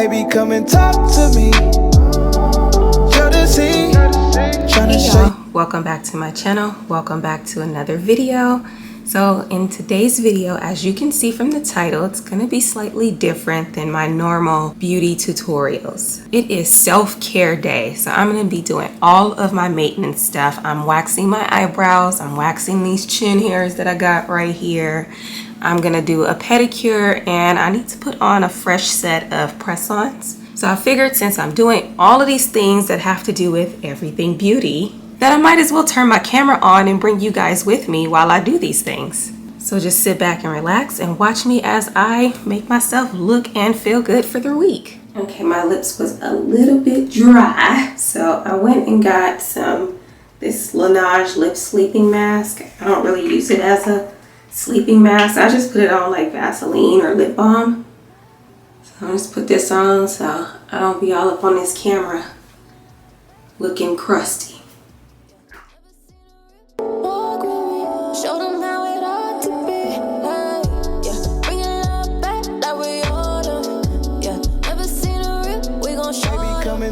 Baby, come and talk to me. Hey y'all, welcome back to my channel. Welcome back to another video. So in today's video, as you can see from the title, it's going to be slightly different than my normal beauty tutorials. It is self-care day, so I'm going to be doing all of my maintenance stuff. I'm waxing my eyebrows, I'm waxing these chin hairs that I got right here. I'm going to do a pedicure, and I need to put on a fresh set of press-ons. So I figured since I'm doing all of these things that have to do with everything beauty, that I might as well turn my camera on and bring you guys with me while I do these things. So just sit back and relax and watch me as I make myself look and feel good for the week. Okay, my lips was a little bit dry, so I went and got this Laneige lip sleeping mask. I don't really use it as a sleeping mask. I just put it on like Vaseline or lip balm. So I'll just put this on so I don't be all up on this camera looking crusty.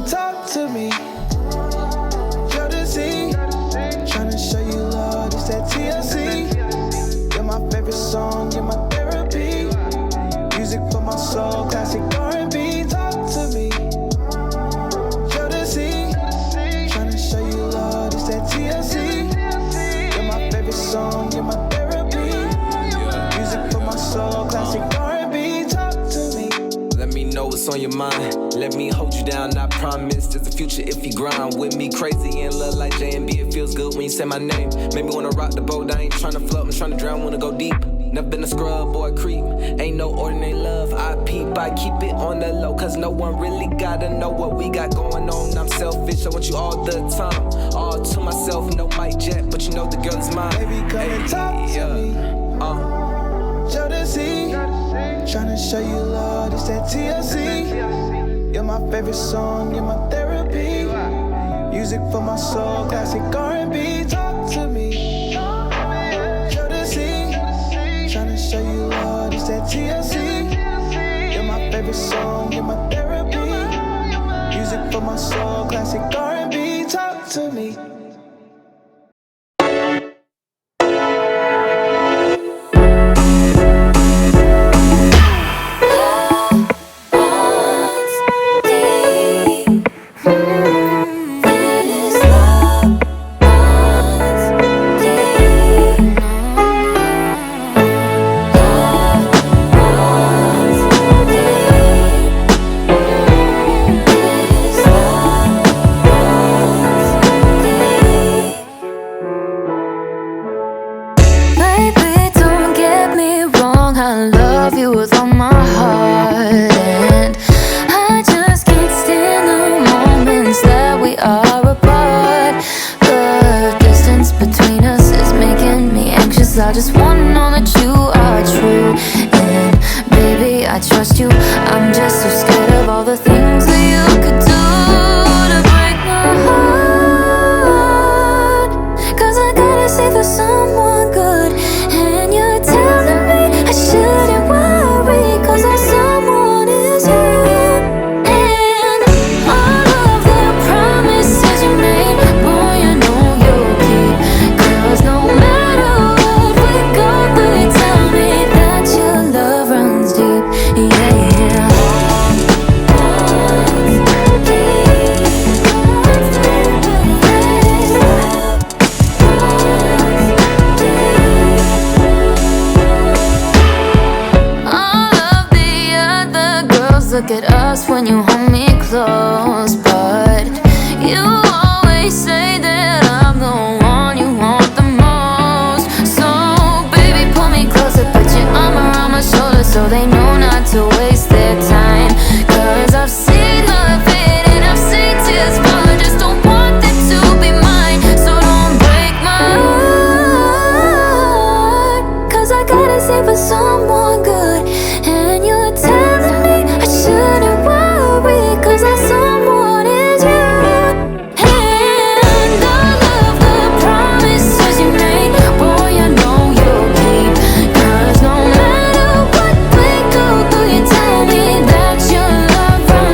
Talk to me. Jodeci, tryna show you love. It's that TLC. You're my favorite song. You're my therapy. Music for my soul. Classic R&B. Talk to me. Jodeci, tryna show you love. It's that TLC. You're my favorite song. You're my therapy. Music for my soul. Classic R&B. Talk to me. Let me know what's on your mind. Let me hold you down, I promise. There's a future if you grind with me. Crazy and love like J&B. It feels good when you say my name. Make me wanna rock the boat. I ain't tryna float, I'm tryna drown, wanna go deep. Never been a scrub or a creep. Ain't no ordinary love. I peep, I keep it on the low. Cause no one really gotta know what we got going on. I'm selfish, I want you all the time. All to myself, no mic jet, but you know the girl is mine. Baby, come and talk to me. Jodeci, tryna show you love. It's that TLC. You're my favorite song, you're my therapy. Music for my soul, classic R&B. Talk to me. Jodeci, tryna show you love. It's that TLC. You're my favorite song, you're my therapy. Music for my soul, classic R&B. Talk to me. I just wanna know that you are true. And baby, I trust you. I'm just so scared of all the things that you could do to break my heart. Cause I gotta say for someone good. And you're telling me I shouldn't worry. Cause that someone is you. And all of the promises you made, boy, I know you'll keep. Cause no matter look at us when you hold me close, but you always say that I'm the one you want the most. So baby, pull me closer, put your arm around my shoulder, so they know not to waste their time. Cause I've seen love fade and I've seen tears fall, I just don't want them to be mine. So don't break my heart, cause I gotta save for someone good. And you're telling me I shouldn't worry, cause that someone is you. And all of the promises you made, boy, I know you'll keep. Cause no matter what we go through, you tell me that your love runs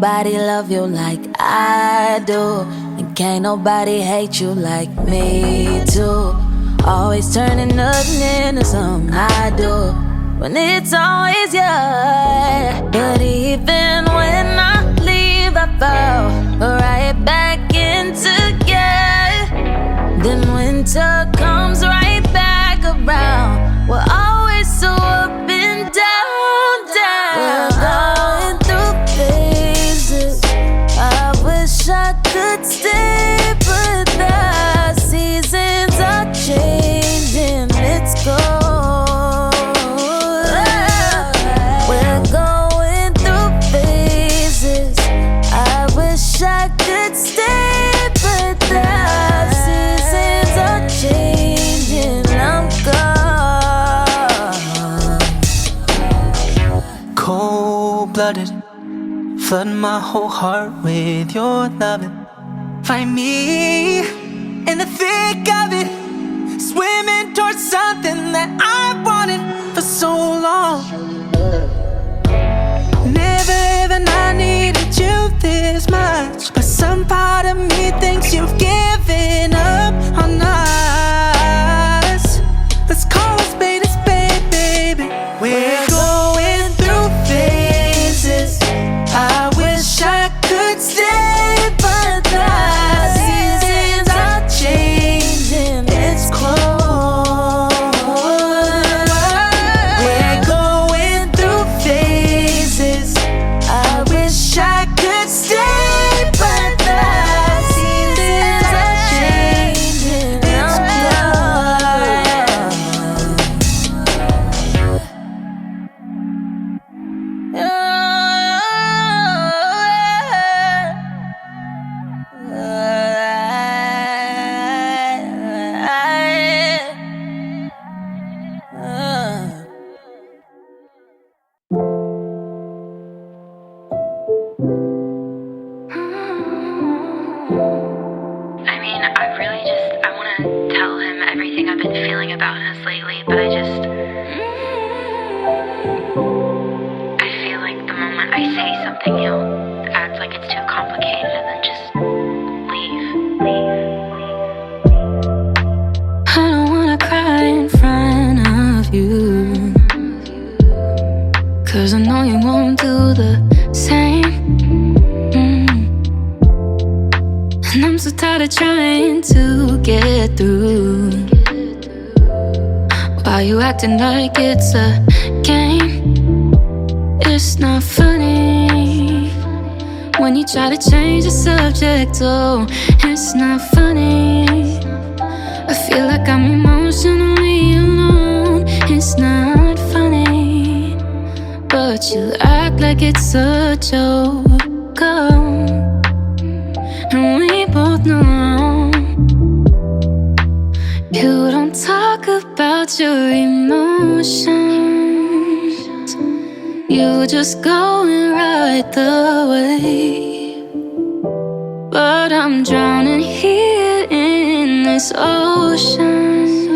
nobody love you like I do, and can't nobody hate you like me too. Always turning nothing into something I do, when it's always you. But even when I leave, I fall right back into you. Then winter comes right back around. We're always so up and down, down. We're going through phases. I wish I could stay, but the seasons are changing. It's cold. We're going through phases. I wish I could stay, but the seasons are changing. I'm gone. Cold-blooded, flooding my whole heart with your loving. Find me in the thick of it, swimming towards something that I wanted for so long. Never ever I needed you this much, but some part of me thinks you've given up on us. Let's call a spade, baby. We're going through phases. I wish I could stay, but the seasons are changing. It's cold. We're going through phases. I wish I could stay, but the seasons are changing. It's I want to tell him everything I've been feeling about us lately, but I feel like the moment I say something, he'll act like it's too complicated and then just leave. I don't wanna cry in front of you, 'cause I know you won't do the same. And I'm so tired of trying to get through, why you acting like it's a game? It's not funny when you try to change the subject. Oh, it's not funny. I feel like I'm emotionally alone. It's not funny, but you act like it's a joke. Oh, and we both know you don't talk about your emotions. You just go and ride the wave, but I'm drowning here in this ocean,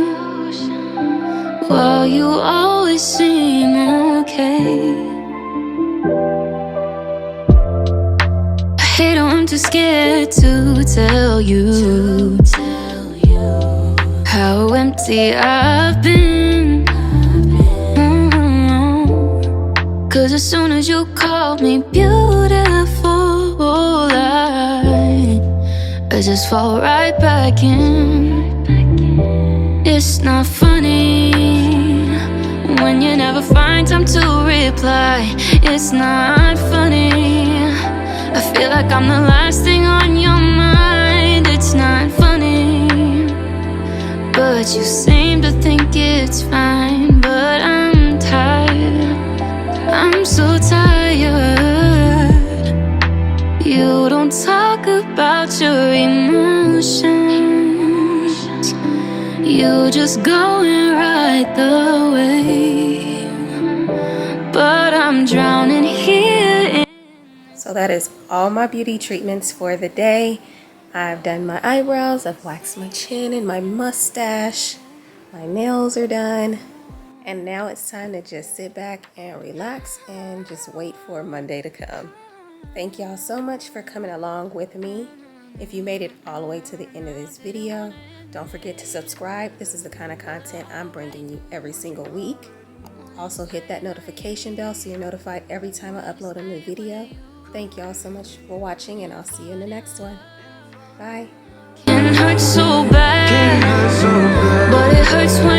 while you always seem okay. I hate how I'm too scared to tell you how empty I've been. 'Cause as soon as you called me beautiful, I just fall right back in. It's not funny when you never find time to reply. It's not funny. I feel like I'm the last thing on your mind. It's not funny, but you seem to think it's fine. But I'm tired, I'm so tired. You don't talk about your emotions. You just go and ride the wave, but I'm drowning here. So that is all my beauty treatments for the day. I've done my eyebrows, I've waxed my chin and my mustache. My nails are done. And now it's time to just sit back and relax and just wait for Monday to come. Thank y'all so much for coming along with me. If you made it all the way to the end of this video, don't forget to subscribe. This is the kind of content I'm bringing you every single week. Also hit that notification bell so you're notified every time I upload a new video. Thank y'all so much for watching, and I'll see you in the next one. Bye. It hurts so bad, but it hurts when